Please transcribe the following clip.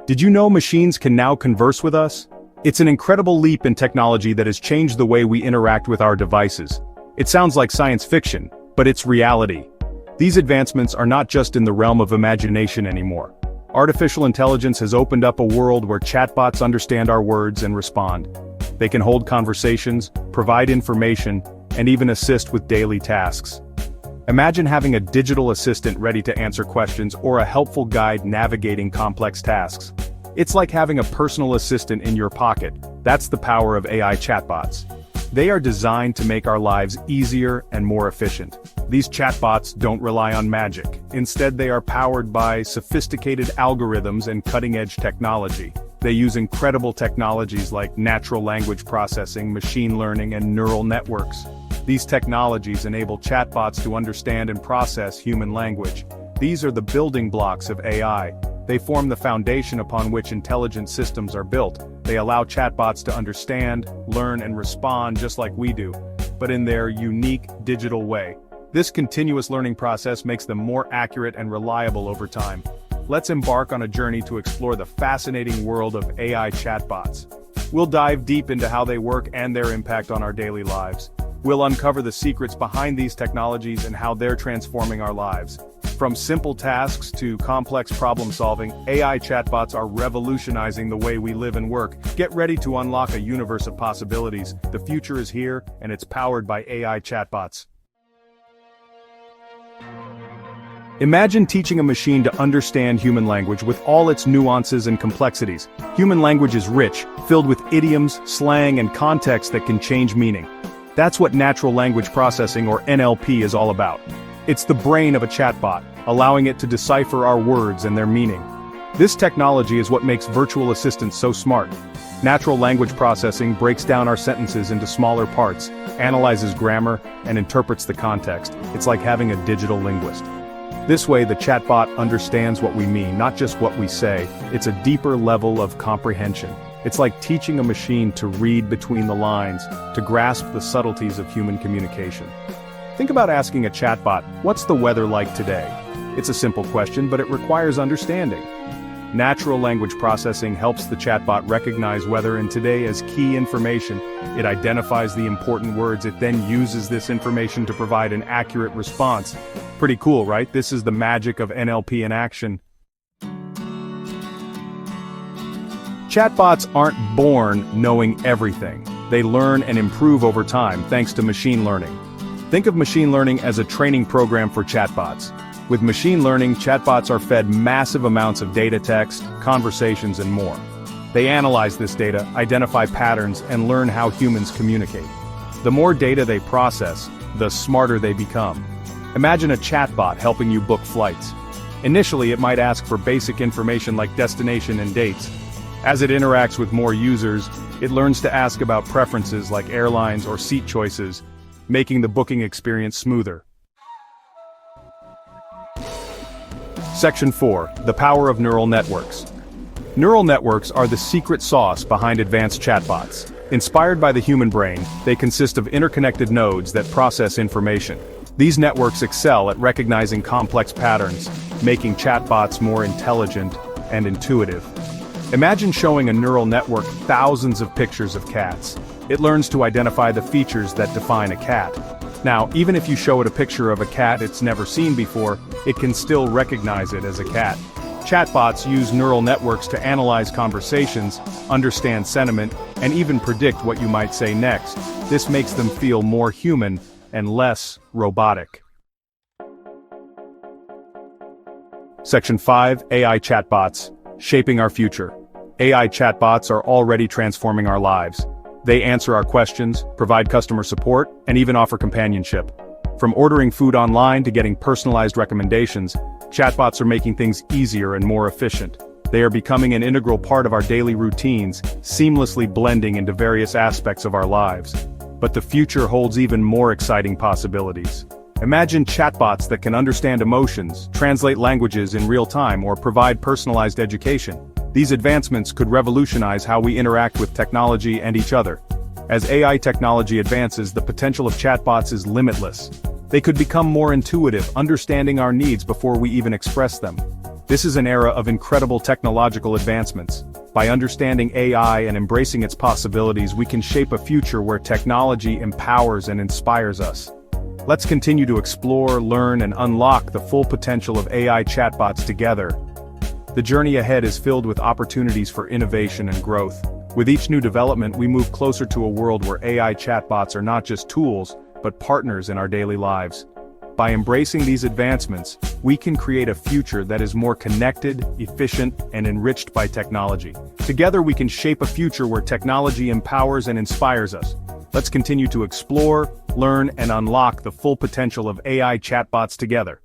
Did you know machines can now converse with us? It's an incredible leap in technology that has changed the way we interact with our devices. It sounds like science fiction, but it's reality. These advancements are not just in the realm of imagination anymore. Artificial intelligence has opened up a world where chatbots understand our words and respond. They can hold conversations, provide information, and even assist with daily tasks. Imagine having a digital assistant ready to answer questions or a helpful guide navigating complex tasks. It's like having a personal assistant in your pocket. That's the power of AI chatbots. They are designed to make our lives easier and more efficient. These chatbots don't rely on magic. Instead, they are powered by sophisticated algorithms and cutting-edge technology. They use incredible technologies like natural language processing, machine learning, and neural networks. These technologies enable chatbots to understand and process human language. These are the building blocks of AI. They form the foundation upon which intelligent systems are built. They allow chatbots to understand, learn, and respond just like we do, but in their unique, digital way. This continuous learning process makes them more accurate and reliable over time. Let's embark on a journey to explore the fascinating world of AI chatbots. We'll dive deep into how they work and their impact on our daily lives. We'll uncover the secrets behind these technologies and how they're transforming our lives. From simple tasks to complex problem-solving, AI chatbots are revolutionizing the way we live and work. Get ready to unlock a universe of possibilities. The future is here, and it's powered by AI chatbots. Imagine teaching a machine to understand human language with all its nuances and complexities. Human language is rich, filled with idioms, slang, and context that can change meaning. That's what natural language processing, or NLP, is all about. It's the brain of a chatbot, allowing it to decipher our words and their meaning. This technology is what makes virtual assistants so smart. Natural language processing breaks down our sentences into smaller parts, analyzes grammar, and interprets the context. It's like having a digital linguist. This way, the chatbot understands what we mean, not just what we say. It's a deeper level of comprehension. It's like teaching a machine to read between the lines, to grasp the subtleties of human communication. Think about asking a chatbot, "What's the weather like today?" It's a simple question, but it requires understanding. Natural language processing helps the chatbot recognize weather and today as key information. It identifies the important words. It then uses this information to provide an accurate response. Pretty cool, right? This is the magic of NLP in action. Chatbots aren't born knowing everything. They learn and improve over time thanks to machine learning. Think of machine learning as a training program for chatbots. With machine learning, chatbots are fed massive amounts of data, text, conversations, and more. They analyze this data, identify patterns, and learn how humans communicate. The more data they process, the smarter they become. Imagine a chatbot helping you book flights. Initially, it might ask for basic information like destination and dates. As it interacts with more users, it learns to ask about preferences like airlines or seat choices, making the booking experience smoother. Section 4. The power of neural networks. Neural networks are the secret sauce behind advanced chatbots. Inspired by the human brain, they consist of interconnected nodes that process information. These networks excel at recognizing complex patterns, making chatbots more intelligent and intuitive. Imagine showing a neural network thousands of pictures of cats. It learns to identify the features that define a cat. Now, even if you show it a picture of a cat it's never seen before, it can still recognize it as a cat. Chatbots use neural networks to analyze conversations, understand sentiment, and even predict what you might say next. This makes them feel more human and less robotic. Section 5. AI chatbots. Shaping our future. AI chatbots are already transforming our lives. They answer our questions, provide customer support, and even offer companionship. From ordering food online to getting personalized recommendations, chatbots are making things easier and more efficient. They are becoming an integral part of our daily routines, seamlessly blending into various aspects of our lives. But the future holds even more exciting possibilities. Imagine chatbots that can understand emotions, translate languages in real time, or provide personalized education. These advancements could revolutionize how we interact with technology and each other. As AI technology advances, the potential of chatbots is limitless. They could become more intuitive, understanding our needs before we even express them. This is an era of incredible technological advancements. By understanding AI and embracing its possibilities, we can shape a future where technology empowers and inspires us. Let's continue to explore, learn, and unlock the full potential of AI chatbots together. The journey ahead is filled with opportunities for innovation and growth. With each new development, we move closer to a world where AI chatbots are not just tools, but partners in our daily lives. By embracing these advancements, we can create a future that is more connected, efficient, and enriched by technology. Together we can shape a future where technology empowers and inspires us. Let's continue to explore, learn, and unlock the full potential of AI chatbots together.